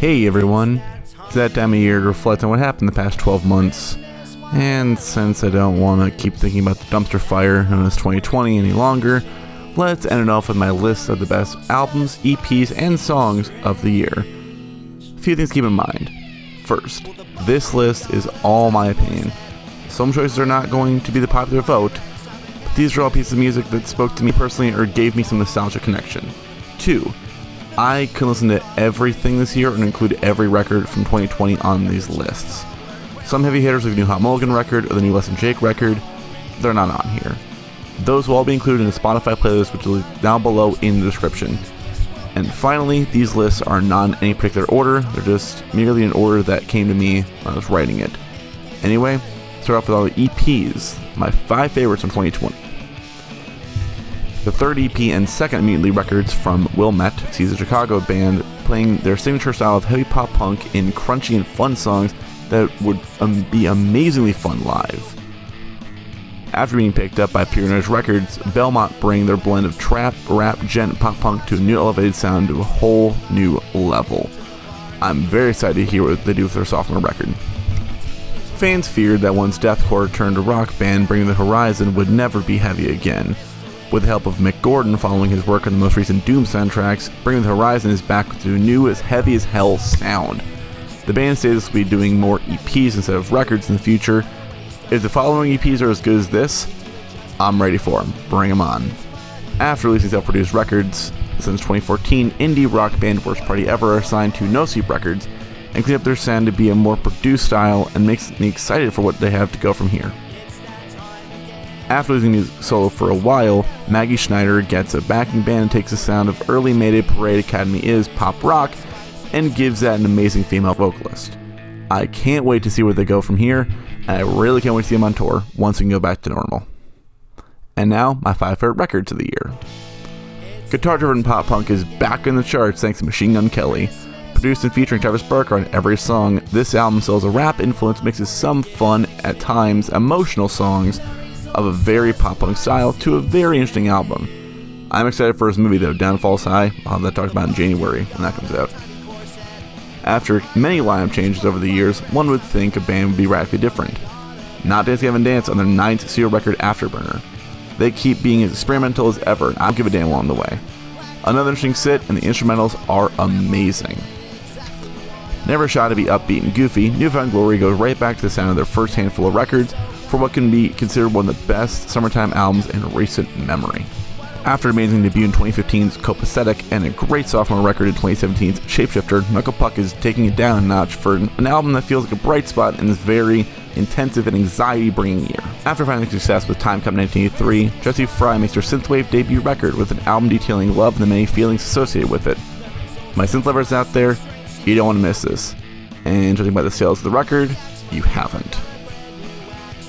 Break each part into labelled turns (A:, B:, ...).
A: Hey everyone, it's that time of year to reflect on what happened the past 12 months. And since I don't want to keep thinking about the dumpster fire known as 2020 any longer, let's end it off with my list of the best albums, EPs, and songs of the year. A few things to keep in mind. First, this list is all my opinion. Some choices are not going to be the popular vote, but these are all pieces of music that spoke to me personally or gave me some nostalgia connection. 2, I could listen to everything this year and include every record from 2020 on these lists. Some heavy hitters like the new Hot Mulligan record or the new Less Than Jake record, they're not on here. Those will all be included in a Spotify playlist, which is down below in the description. And finally, these lists are not in any particular order, they're just merely in order that came to me when I was writing it. Anyway, start off with all the EPs, my 5 favorites from 2020. The third EP and second immediately records from Wilmette, Caesar Chicago band, playing their signature style of heavy pop punk in crunchy and fun songs that would be amazingly fun live. After being picked up by Pure Noise Records, Belmont bring their blend of trap, rap, gent, pop punk to a new elevated sound to a whole new level. I'm very excited to hear what they do with their sophomore record. Fans feared that once deathcore turned a rock band, Bring the Horizon would never be heavy again. With the help of Mick Gordon following his work on the most recent Doom soundtracks, Bring the Horizon is back with a new as heavy as hell sound. The band states will be doing more EPs instead of records in the future. If the following EPs are as good as this, I'm ready for them. Bring them on. After releasing self-produced records, since 2014, indie rock band Worst Party Ever are signed to No Sleep Records and clean up their sound to be a more produced style and makes me excited for what they have to go from here. After losing music solo for a while, Maggie Schneider gets a backing band and takes the sound of early Mayday Parade Academy is pop rock and gives that an amazing female vocalist. I can't wait to see where they go from here, and I really can't wait to see them on tour once we can go back to normal. And now, my 5 favorite records of the year. Guitar-driven pop punk is back in the charts thanks to Machine Gun Kelly. Produced and featuring Travis Barker on every song, this album sells a rap influence, mixes some fun, at times emotional songs of a very pop punk style to a very interesting album. I'm excited for his movie though, Downfall's High. I'll have that talked about in January when that comes out. After many lineup changes over the years, one would think a band would be radically different. Not Dance Gavin Dance on their 9th studio record Afterburner. They keep being as experimental as ever, and I don't give a damn along the way. Another interesting sit, and the instrumentals are amazing. Never shy to be upbeat and goofy, New Found Glory goes right back to the sound of their first handful of records for what can be considered one of the best summertime albums in recent memory. After an amazing debut in 2015's Copacetic and a great sophomore record in 2017's Shapeshifter, Knuckle Puck is taking it down a notch for an album that feels like a bright spot in this very intensive and anxiety-bringing year. After finding success with Time Cop 1983, Jessie Fry makes her synthwave debut record with an album detailing love and the many feelings associated with it. My synth lovers out there, you don't want to miss this. And judging by the sales of the record, you haven't.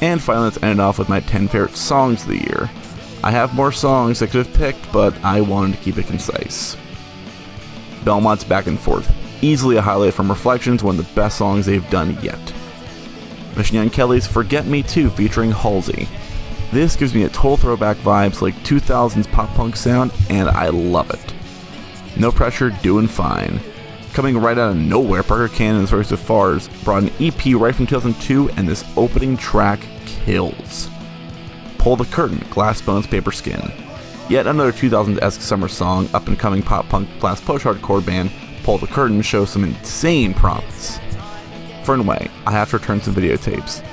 A: And finally, let's end it off with my 10 favorite songs of the year. I have more songs I could have picked, but I wanted to keep it concise. Belmont's Back and Forth, easily a highlight from Reflections, one of the best songs they've done yet. Machine Gun Kelly's Forget Me Too featuring Halsey. This gives me a total throwback vibes like 2000s pop punk sound, and I love it. No Pressure, Doing Fine. Coming right out of nowhere, Parker Cannon and Stories of Fars brought an EP right from 2002, and this opening track kills. Pull the Curtain, Glass Bones, Paper Skin. Yet another 2000s-esque summer song, up-and-coming pop-punk / post-hardcore band Pull the Curtain shows some insane promise. Fernway, I have to return some videotapes.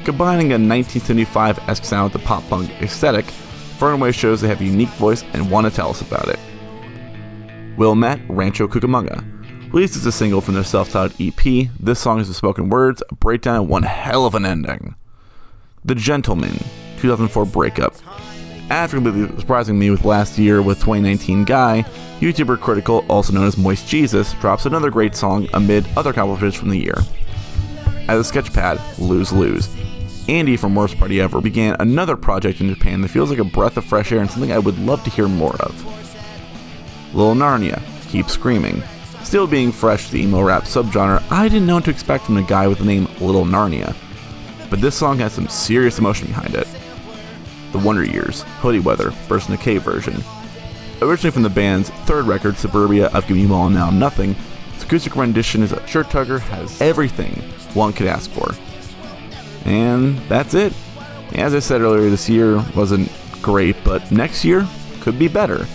A: Combining a 1975-esque sound with the pop-punk aesthetic, Fernway shows they have a unique voice and want to tell us about it. Wilmette, Rancho Cucamonga. Released as a single from their self-titled EP, this song is the spoken words, a breakdown, and one hell of an ending. The Gentleman, 2004 breakup. After completely surprising me with last year with 2019 Guy, YouTuber Critical, also known as Moist Jesus, drops another great song amid other accomplishments from the year. As a sketchpad, Lose Lose. Andy from Worst Party Ever began another project in Japan that feels like a breath of fresh air and something I would love to hear more of. Lil Narnia, Keep Screaming. Still being fresh to the emo rap subgenre, I didn't know what to expect from a guy with the name Little Narnia. But this song has some serious emotion behind it. The Wonder Years, Hoodie Weather, Burst in a Cave version. Originally from the band's third record, Suburbia of Give Me All Now Nothing, acoustic rendition is a shirt tugger, has everything one could ask for. And that's it. As I said earlier, this year wasn't great, but next year could be better.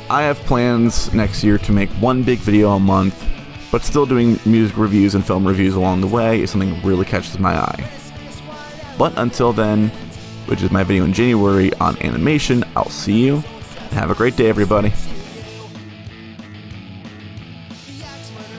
A: I have plans next year to make one big video a month, but still doing music reviews and film reviews along the way if something really catches my eye. But until then, which is my video in January on animation, I'll see you, and have a great day, everybody.